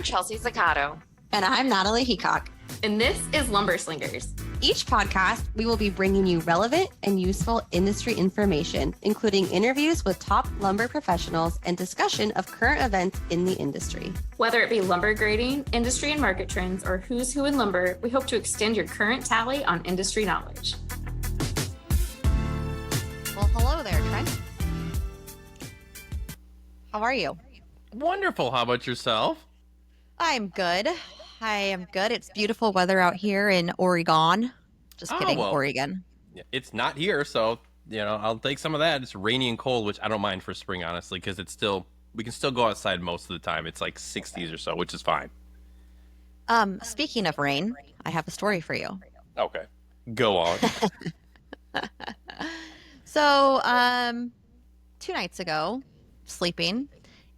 Chelsea Zaccato. And I'm Natalie Heacock. And this is Lumber Slingers. Each podcast, we will be bringing you relevant and useful industry information, including interviews with top lumber professionals and discussion of current events in the industry. Whether it be lumber grading, industry and market trends, or who's who in lumber, we hope to extend your current tally on industry knowledge. Well, hello there, Trent. How are you? Wonderful. How about yourself? I'm good. I am good. It's beautiful weather out here in Oregon. Just kidding, well, Oregon. It's not here, so I'll take some of that. It's rainy and cold, which I don't mind for spring, honestly, because we can still go outside most of the time. It's like 60s or so, which is fine. Speaking of rain, I have a story for you. Okay, go on. So, 2 nights ago, sleeping,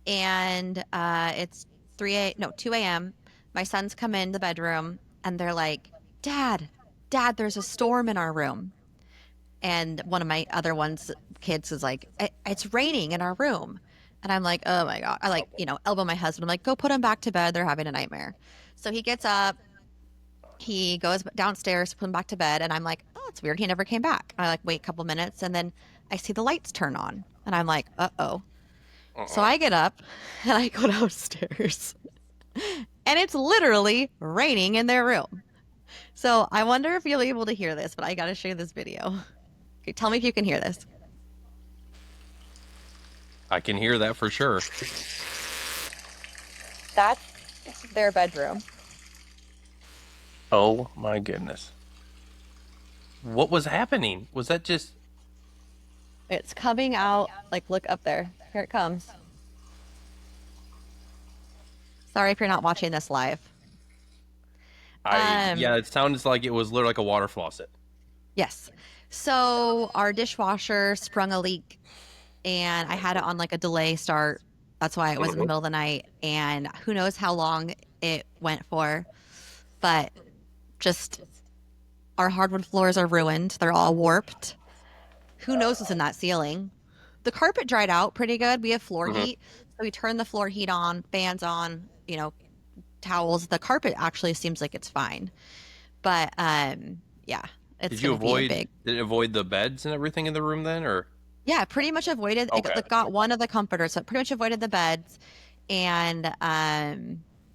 and it's 2 a.m. My sons come in the bedroom, and they're like, Dad, there's a storm in our room. And one of my other kids is like, it's raining in our room. And I'm like, oh my God. I elbow my husband. I'm like, go put them back to bed. They're having a nightmare. So he gets up, he goes downstairs to put them back to bed. And I'm like, oh, it's weird. He never came back. I wait a couple minutes, and then I see the lights turn on, and I'm like, uh-oh. So I get up and I go downstairs, and it's literally raining in their room. So I wonder if you'll be able to hear this, but I got to show you this video. Okay, tell me if you can hear this. I can hear that for sure. That's their bedroom. Oh my goodness. What was happening? Was that just... It's coming out. Look up there. Here it comes. Sorry if you're not watching this live. It sounds like it was literally like a water faucet. Yes. So our dishwasher sprung a leak, and I had it on a delay start. That's why it was in the middle of the night, and who knows how long it went for. But just our hardwood floors are ruined. They're all warped. Who knows what's in that ceiling? The carpet dried out pretty good. We have floor heat, so we turn the floor heat on, fans on, towels. The carpet actually seems like it's fine, but yeah, it's Did it avoid the beds and everything in the room then, or? Yeah, pretty much avoided. Okay. It got one of the comforters, so it pretty much avoided the beds, and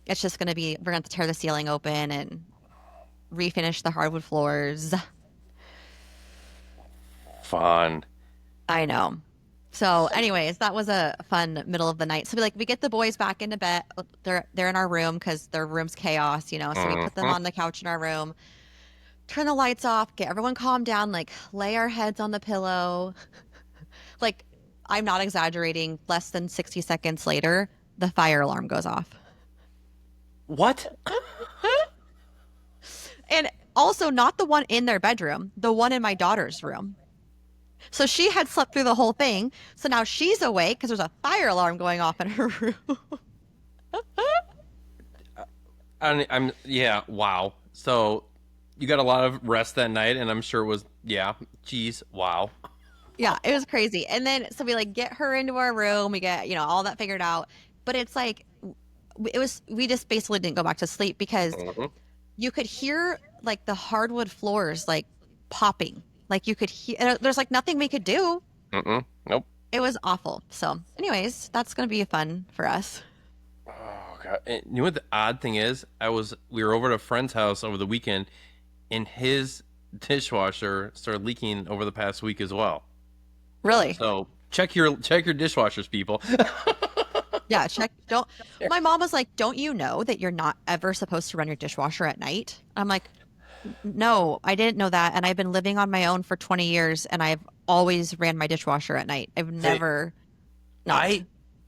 it's just we're gonna have to tear the ceiling open and refinish the hardwood floors. Fun. I know. So anyways, that was a fun middle of the night. So we get the boys back into bed. They're in our room because their room's chaos, so we put them on the couch in our room, turn the lights off, get everyone calmed down, lay our heads on the pillow. I'm not exaggerating, less than 60 seconds later, the fire alarm goes off. What? And also not the one in their bedroom, the one in my daughter's room. So she had slept through the whole thing. So now she's awake because there's a fire alarm going off in her room. Wow. So you got a lot of rest that night, and I'm sure it was, geez, wow. Yeah, it was crazy. And then, so we get her into our room. We get, all that figured out. But it's we just basically didn't go back to sleep because you could hear the hardwood floors popping. You could hear, there's nothing we could do. Nope. It was awful. So anyways, that's going to be fun for us. Oh God. And you know what the odd thing is? We were over at a friend's house over the weekend, and his dishwasher started leaking over the past week as well. Really? So check your dishwashers, people. Yeah, my mom was like, don't you know that you're not ever supposed to run your dishwasher at night? I'm like, no, I didn't know that. And I've been living on my own for 20 years, and I've always ran my dishwasher at night. I've never not.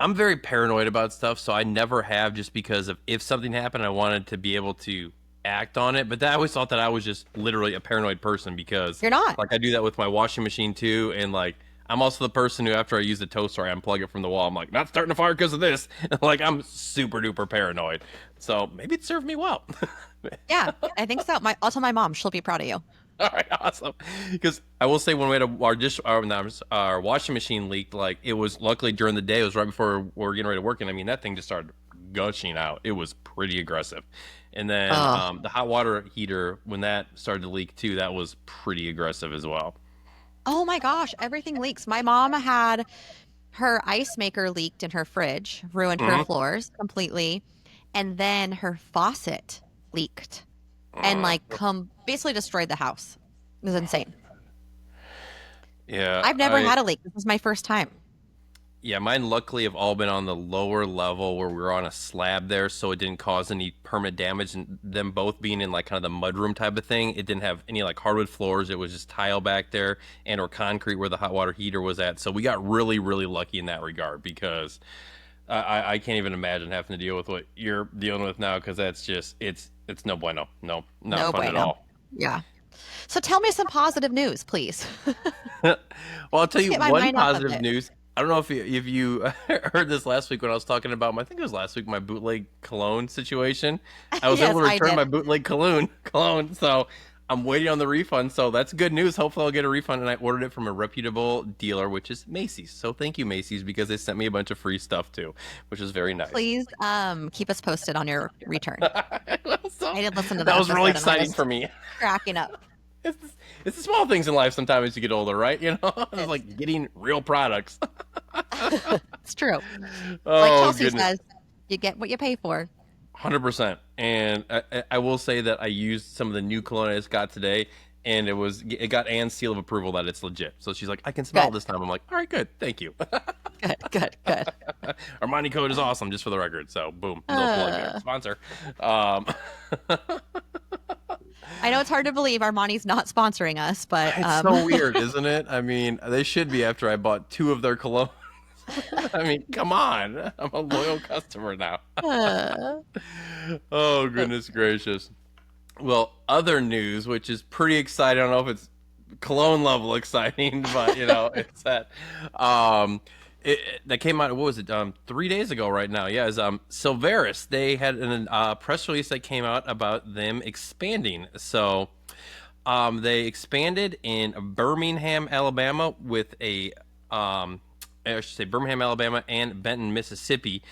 I'm very paranoid about stuff, so I never have, just because of if something happened, I wanted to be able to act on it. But I always thought that I was just literally a paranoid person, because you're not. I do that with my washing machine too, and I'm also the person who, after I use the toaster, I unplug it from the wall. I'm like, not starting a fire because of this. I'm super duper paranoid. So maybe it served me well. Yeah, I think so. I'll tell my mom. She'll be proud of you. All right, awesome. Because I will say, when we had our washing machine leaked, it was luckily during the day. It was right before we were getting ready to work, and that thing just started gushing out. It was pretty aggressive. And then Oh. the hot water heater, when that started to leak too, that was pretty aggressive as well. Oh my gosh, everything leaks. My mom had her ice maker leaked in her fridge, ruined her Hmm. floors completely, and then her faucet leaked and like come basically destroyed the house. It was insane. Yeah, I've never had a leak. This is my first time. yeah, mine luckily have all been on the lower level where we were on a slab there, so it didn't cause any permanent damage. And them both being in like kind of the mudroom type of thing, it didn't have any like hardwood floors. It was just tile back there and or concrete where the hot water heater was at. So we got really, really lucky in that regard because I can't even imagine having to deal with what you're dealing with now because that's just it's no bueno, no, not No fun at bueno. all. Yeah. So tell me some positive news, please. Well, I'll tell Let's you get my one mind off of positive it. news. I don't know if you heard this last week when I was talking about I think it was last week my bootleg cologne situation. I was Yes, able to I return did. my bootleg cologne, so I'm waiting on the refund. So that's good news. Hopefully I'll get a refund, and I ordered it from a reputable dealer, which is Macy's. So thank you, Macy's, because they sent me a bunch of free stuff too, which is very nice. Please keep us posted on your return. So, I did listen to the that was really episode and I exciting was for me. cracking up. It's, it's the small things in life sometimes as you get older, right? You know, it's like getting real products. It's true. Like Oh Chelsea goodness. says, you get what you pay for. 100%. And I will say that I used some of the new cologne I just got today, and it got Anne's seal of approval that it's legit. So she's like, I can smell it Good, this time. I'm like, all right, good, thank you. good. Armani code is awesome, just for the record. So boom, no plug there, sponsor. Um, I know it's hard to believe Armani's not sponsoring us, but it's so weird, isn't it? I mean, they should be after I bought 2 of their cologne. I mean, come on, I'm a loyal customer now. uh, Oh goodness gracious. Well, other news, which is pretty exciting. I don't know if it's cologne level exciting, but it's that that came out. What was it? 3 days ago, right now. Yeah, is Silveris. They had a press release that came out about them expanding. So, they expanded in Birmingham, Alabama, with I should say Birmingham, Alabama, and Benton, Mississippi.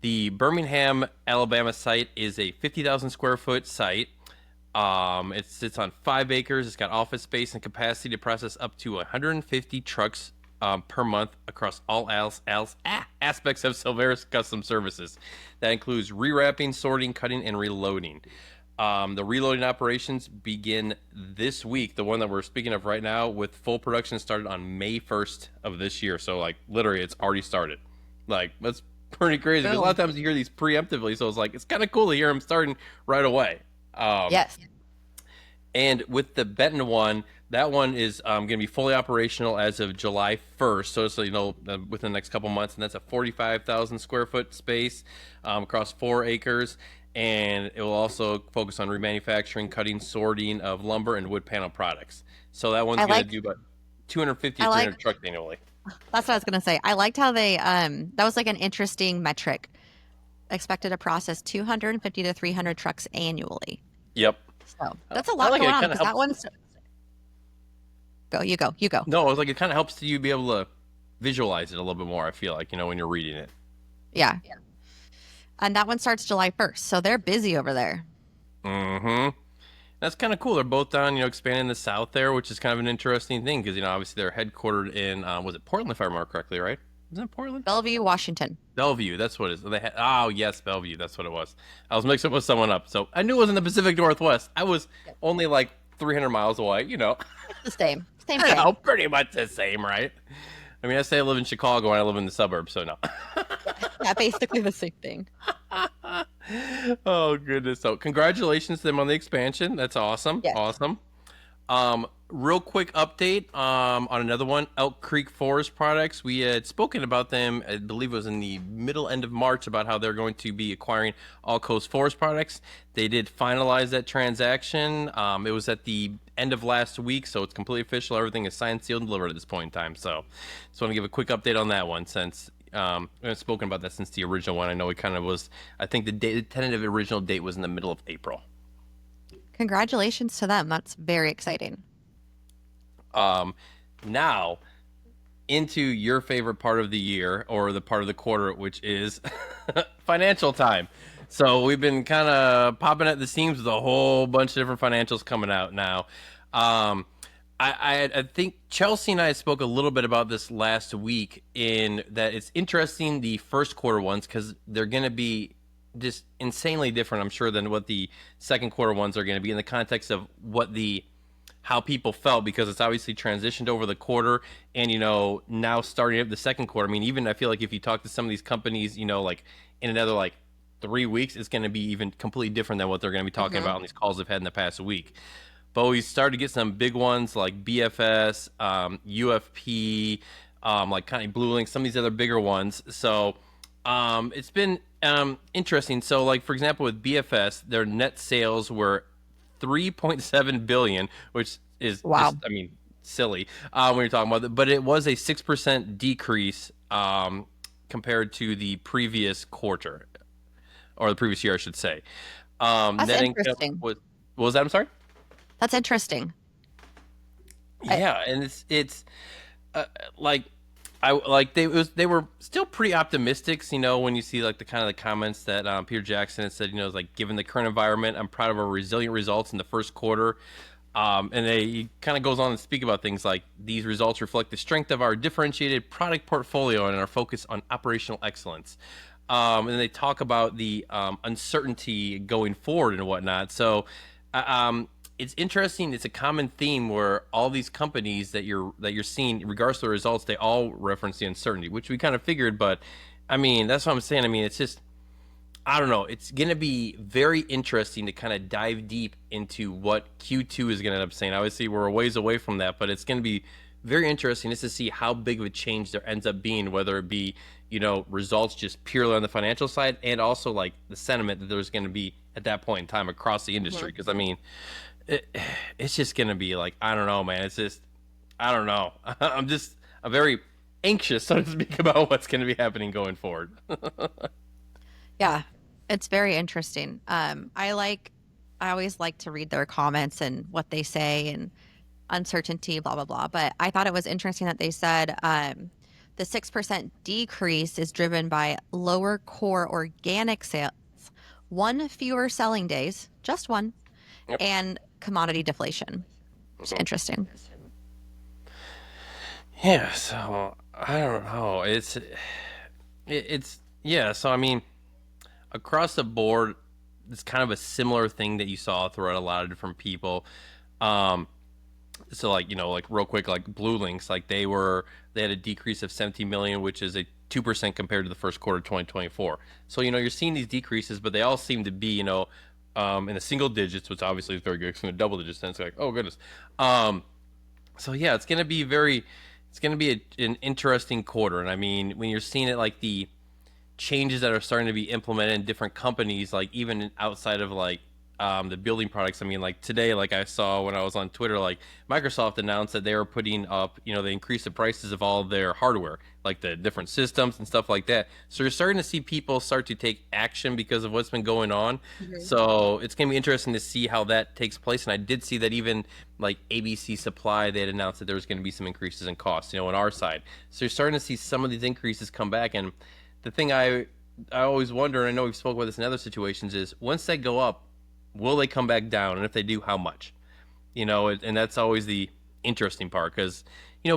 The Birmingham, Alabama site is a 50,000 square foot site. It sits on 5 acres. It's got office space and capacity to process up to 150 trucks per month across all aspects of Silveris Custom Services. That includes rewrapping, sorting, cutting, and reloading. The reloading operations begin this week, the one that we're speaking of right now, with full production started on May 1st of this year. So, like, literally, it's already started. Like, that's pretty crazy because a lot of times you hear these preemptively. So, it's like, it's kind of cool to hear them starting right away. yes. And with the Benton one, that one is going to be fully operational as of July 1st. So within the next couple months. And that's a 45,000 square foot space across 4 acres. And it will also focus on remanufacturing, cutting, sorting of lumber and wood panel products. So that one's going to do about 250 to 300 trucks annually. That's what I was going to say. I liked how they, that was like an interesting metric. Expected to process 250 to 300 trucks annually. Yep. So that's a lot going on because that one's. You go. No, it was like it kind of helps you be able to visualize it a little bit more, I feel like, when you're reading it. Yeah. And that one starts July 1st. So they're busy over there. Mm-hmm. That's kind of cool. They're both down, expanding the south there, which is kind of an interesting thing because, obviously they're headquartered in, was it Portland, if I remember correctly, right? Isn't it Portland? Bellevue, Washington. Bellevue, that's what it is. Yes, Bellevue, that's what it was. I was mixed up with someone up. So I knew it was in the Pacific Northwest. I was only like 300 miles away, The same. Same I thing. know, pretty much the same, right? I mean, I say I live in Chicago and I live in the suburbs, so no. Yeah, basically the same thing. Oh, goodness. So congratulations to them on the expansion. That's awesome. Yes. Awesome. Real quick update on another one, Elk Creek Forest Products. We had spoken about them, I believe it was in the end of March, about how they're going to be acquiring All Coast Forest Products. They did finalize that transaction. It was at the end of last week, so it's completely official. Everything is signed, sealed, and delivered at this point in time. So just want to give a quick update on that one since we haven't spoken about that since the original one. I know it kind of was, I think the tentative original date was in the middle of April. Congratulations to them. That's very exciting. Now, into your favorite part of the year or the part of the quarter, which is financial time. So we've been kind of popping at the seams with a whole bunch of different financials coming out now. Um, I think Chelsea and I spoke a little bit about this last week in that it's interesting the first quarter ones because they're going to be just insanely different, I'm sure, than what the second quarter ones are going to be in the context of what the how people felt because it's obviously transitioned over the quarter and now starting up the second quarter. I mean, even I feel like if you talk to some of these companies, like in another like 3 weeks, it's going to be even completely different than what they're going to be talking about on these calls they've had in the past week. But we started to get some big ones like BFS, UFP, like kind of Blue Link, some of these other bigger ones. So it's been interesting. So like, for example, with BFS, their net sales were 3.7 billion, which is Wow. just, I mean, silly when you're talking about it. But it was a 6% decrease compared to the previous quarter or the previous year, I should say. That's Net interesting. income was, what was that? I'm sorry? That's interesting. Yeah, and it's like I like they were still pretty optimistic. When you see like the kind of the comments that Peter Jackson had said, it's like given the current environment, I'm proud of our resilient results in the first quarter. And he kind of goes on to speak about things like these results reflect the strength of our differentiated product portfolio and our focus on operational excellence. And they talk about the uncertainty going forward and whatnot. So it's interesting. It's a common theme where all these companies that you're seeing, regardless of the results, they all reference the uncertainty, which we kind of figured. But I mean, that's what I'm saying. I mean, it's just I don't know. It's going to be very interesting to kind of dive deep into what Q2 is going to end up saying. Obviously, we're a ways away from that, but it's going to be very interesting just to see how big of a change there ends up being, whether it be, results just purely on the financial side and also like the sentiment that there's going to be at that point in time across the industry. Because, I mean, it's just going to be like, I don't know, man. It's just, I don't know. I'm very anxious, so to speak, about what's going to be happening going forward. Yeah, it's very interesting. I always like to read their comments and what they say and uncertainty, blah, blah, blah. But I thought it was interesting that they said the 6% decrease is driven by lower core organic sales, one fewer selling days, just one, Yep. and commodity deflation. It's interesting. Yeah, so I don't know. It's yeah. So I mean, across the board, it's kind of a similar thing that you saw throughout a lot of different people. So like like real quick, like Blue Links, like they had a decrease of 17 million, which is a 2% compared to the first quarter of 2024. So you're seeing these decreases, but they all seem to be in the single digits, which obviously is very good. Because in the double digits, then it's like, oh goodness. So yeah, it's gonna be an interesting quarter, and I mean when you're seeing it like the changes that are starting to be implemented in different companies, like even outside of like the building products. I mean, like today, like I saw when I was on Twitter, like Microsoft announced that they were putting up, they increased the prices of all of their hardware, like the different systems and stuff like that. So you're starting to see people start to take action because of what's been going on. So it's going to be interesting to see how that takes place. And I did see that even like ABC Supply, they had announced that there was going to be some increases in costs, on our side. So you're starting to see some of these increases come back. And the thing I always wonder, and I know we've spoken about this in other situations, is once they go up, will they come back down? And if they do, how much? And that's always the interesting part because,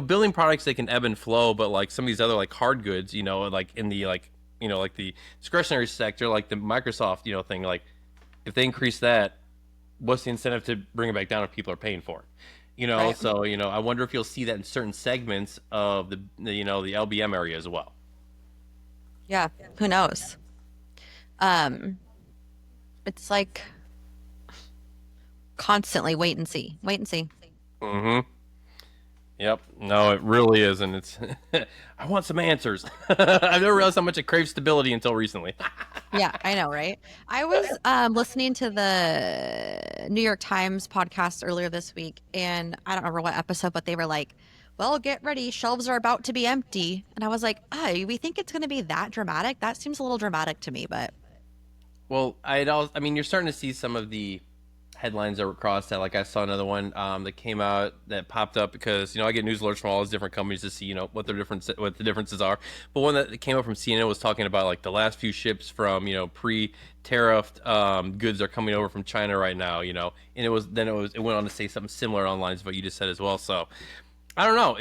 building products, they can ebb and flow, but like some of these other like hard goods, like in the like the discretionary sector, like the Microsoft, thing, like if they increase that, what's the incentive to bring it back down if people are paying for it? Right. So, I wonder if you'll see that in certain segments of the LBM area as well. Yeah, who knows? It's like constantly wait and see. Wait and see. Mm-hmm. Yep. No, it really is, and it's. I want some answers. I've never realized how much I crave stability until recently. Yeah, I know, right? I was listening to the New York Times podcast earlier this week, and I don't remember what episode, but they were like, well, get ready, shelves are about to be empty. And I was like, oh, we think it's going to be that dramatic? That seems a little dramatic to me, but. Well, I mean, you're starting to see some of the headlines that were crossed that, like I saw another one that came out that popped up because I get news alerts from all these different companies to see what the differences are. But one that came up from CNN was talking about like the last few ships from pre-tariffed goods are coming over from China right now. And it went on to say something similar on lines of what you just said as well. So I don't know.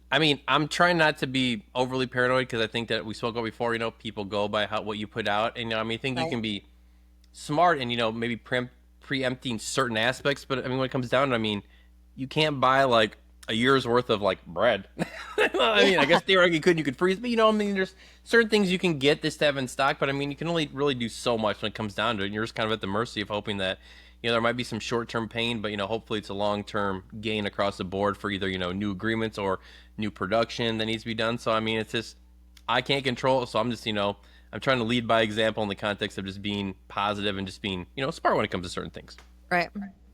I mean, I'm trying not to be overly paranoid because I think that we spoke about before. People go by what you put out, and I mean, I think you can be smart and maybe preempting certain aspects. But I mean, when it comes down to, I mean, you can't buy like a year's worth of like bread. I mean, I guess theoretically you could freeze, but I mean, there's certain things you can get this to have in stock. But I mean, you can only really do so much when it comes down to it. And you're just kind of at the mercy of hoping that there might be some short-term pain, but hopefully it's a long-term gain across the board for either new agreements or new production that needs to be done. So I mean, it's just I can't control it, so I'm just I'm trying to lead by example in the context of just being positive and just being smart when it comes to certain things. Right.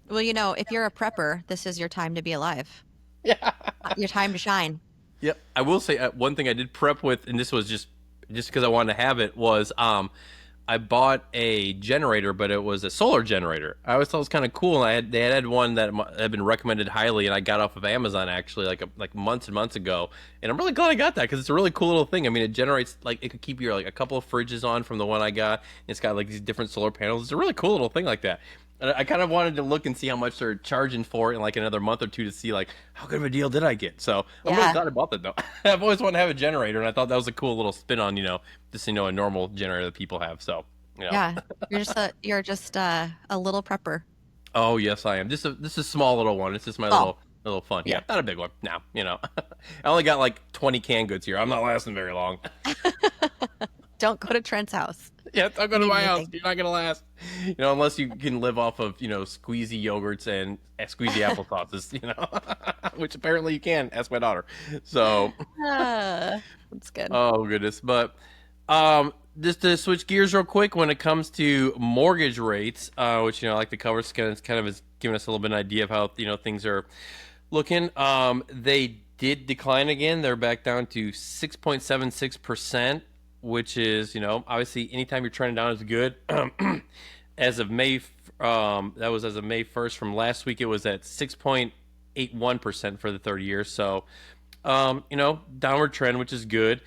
Well, if you're a prepper, this is your time to be alive. Yeah. Your time to shine. Yep. I will say one thing I did prep with, and this was just because I wanted to have it, was I bought a generator, but it was a solar generator. I always thought it was kind of cool. And they had one that had been recommended highly, and I got off of Amazon actually like months and months ago. And I'm really glad I got that because it's a really cool little thing. I mean, it generates it could keep your like a couple of fridges on from the one I got. And it's got like these different solar panels. It's a really cool little thing like that. And I kind of wanted to look and see how much they're charging for it in like another month or two to see like how good of a deal did I get. So I'm really glad I bought that though. I've always wanted to have a generator, and I thought that was a cool little spin on just a normal generator that people have. So. Yeah, you're just a little prepper. Oh yes, I am. This is a small little one. It's just my little fun. Yeah, not a big one. No, I only got like 20 canned goods here. I'm not lasting very long. Don't go to Trent's house. Yeah, don't go to my house. You're not gonna last. Unless you can live off of squeezy yogurts and squeezy applesauces. Which apparently you can. Ask my daughter. So that's good. Oh goodness, but just to switch gears real quick, when it comes to mortgage rates, which I like to cover, kind of is giving us a little bit of an idea of how things are looking. They did decline again. They're back down to 6.76%, which is obviously anytime you're trending down is good. As of May, that was as of May 1st. From last week, it was at 6.81% for the 30 years. So, downward trend, which is good.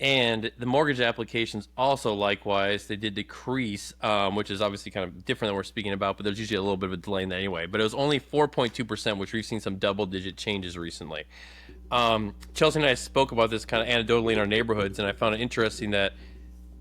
And the mortgage applications also likewise, they did decrease, which is obviously kind of different than we're speaking about, but there's usually a little bit of a delay in that anyway. But it was only 4.2%, which we've seen some double-digit changes recently. Chelsea and I spoke about this kind of anecdotally in our neighborhoods, and I found it interesting that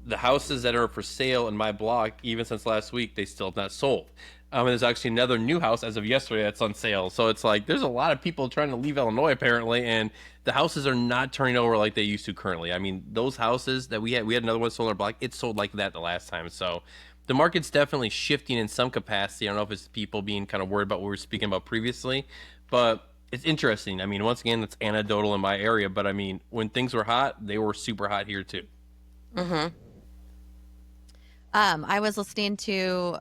the houses that are for sale in my block, even since last week, they still have not sold. And there's actually another new house as of yesterday that's on sale. So it's like there's a lot of people trying to leave Illinois apparently, and the houses are not turning over like they used to currently. I mean, those houses that we had another one sold in our block, it sold like that the last time. So the market's definitely shifting in some capacity. I don't know if it's people being kind of worried about what we were speaking about previously, but it's interesting. I mean, once again, that's anecdotal in my area, but I mean, when things were hot, they were super hot here too. Mm-hmm. I was listening to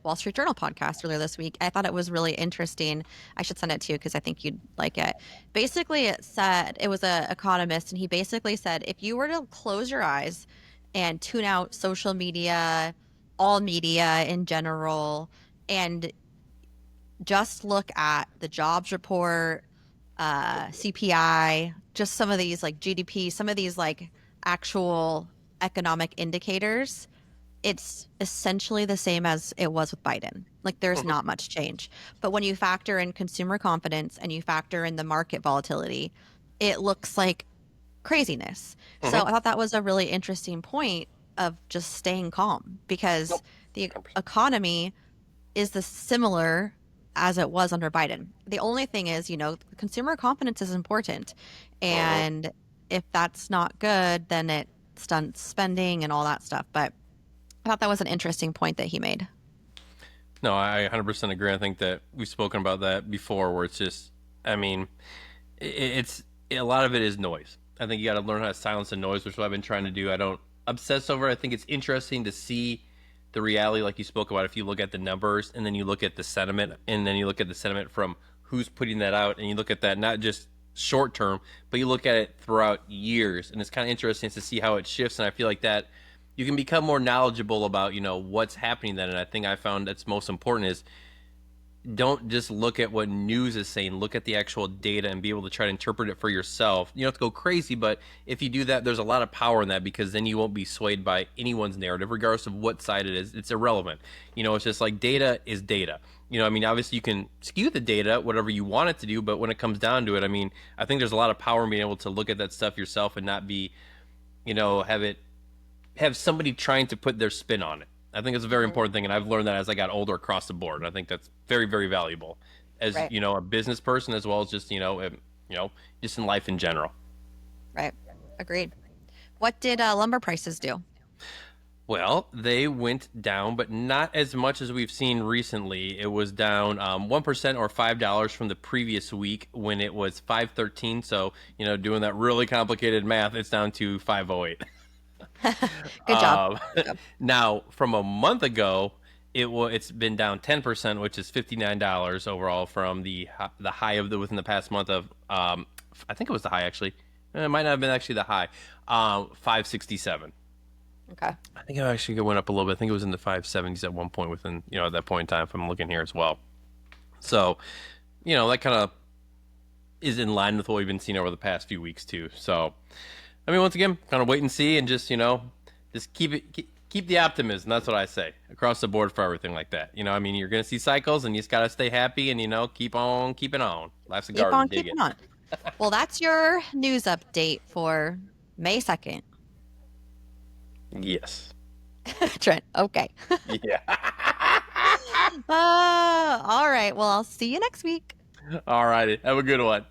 Wall Street Journal podcast earlier this week. I thought it was really interesting. I should send it to you because I think you'd like it. Basically, it said, it was an economist, and he basically said, if you were to close your eyes and tune out social media, all media in general, and just look at the jobs report, CPI, just some of these like GDP, some of these like actual economic indicators, it's essentially the same as it was with Biden. Like there's not much change. But when you factor in consumer confidence and you factor in the market volatility, it looks like craziness. So I thought that was a really interesting point of just staying calm because the economy is similar as it was under Biden. The only thing is, consumer confidence is important. And if that's not good, then it stunts spending and all that stuff. But I thought that was an interesting point that he made. No, I 100% agree. I think that we've spoken about that before where it's just, I mean, it's a lot of it is noise. I think you got to learn how to silence the noise, which is what I've been trying to do. I don't obsess over it. I think it's interesting to see the reality like you spoke about. If you look at the numbers and then you look at the sentiment and then you look at the sentiment from who's putting that out and you look at that not just short term, but you look at it throughout years. And it's kind of interesting to see how it shifts. And I feel like that you can become more knowledgeable about, what's happening then. And I think I found that's most important is don't just look at what news is saying. Look at the actual data and be able to try to interpret it for yourself. You don't have to go crazy, but if you do that, there's a lot of power in that because then you won't be swayed by anyone's narrative, regardless of what side it is. It's irrelevant. It's just like data is data. Obviously you can skew the data, whatever you want it to do, but when it comes down to it, I think there's a lot of power in being able to look at that stuff yourself and not be, have somebody trying to put their spin on it. I think it's a very important thing, and I've learned that as I got older across the board. And I think that's very, very valuable as Right. a business person as well as just just in life in general. Right. Agreed. What did lumber prices do? Well, they went down, but not as much as we've seen recently. It was down 1% or $5 from the previous week when it was 513. So doing that really complicated math, it's down to 508. Good job. Now, from a month ago, it's been down 10%, which is $59 overall from the high of within the past month of I think it was the high actually. It might not have been actually the high. 567. Okay. I think it actually went up a little bit. I think it was in the 570s at one point within at that point in time. If I'm looking here as well, so that kind of is in line with what we've been seeing over the past few weeks too. So. Once again, kind of wait and see, and just just keep the optimism. That's what I say across the board for everything like that. You're gonna see cycles, and you just gotta stay happy, and keep on keeping on. Life's a Keep garden. on Dig keeping it. on. Well, that's your news update for May 2nd. Yes. Trent, okay. Yeah. All right. Well, I'll see you next week. All righty. Have a good one.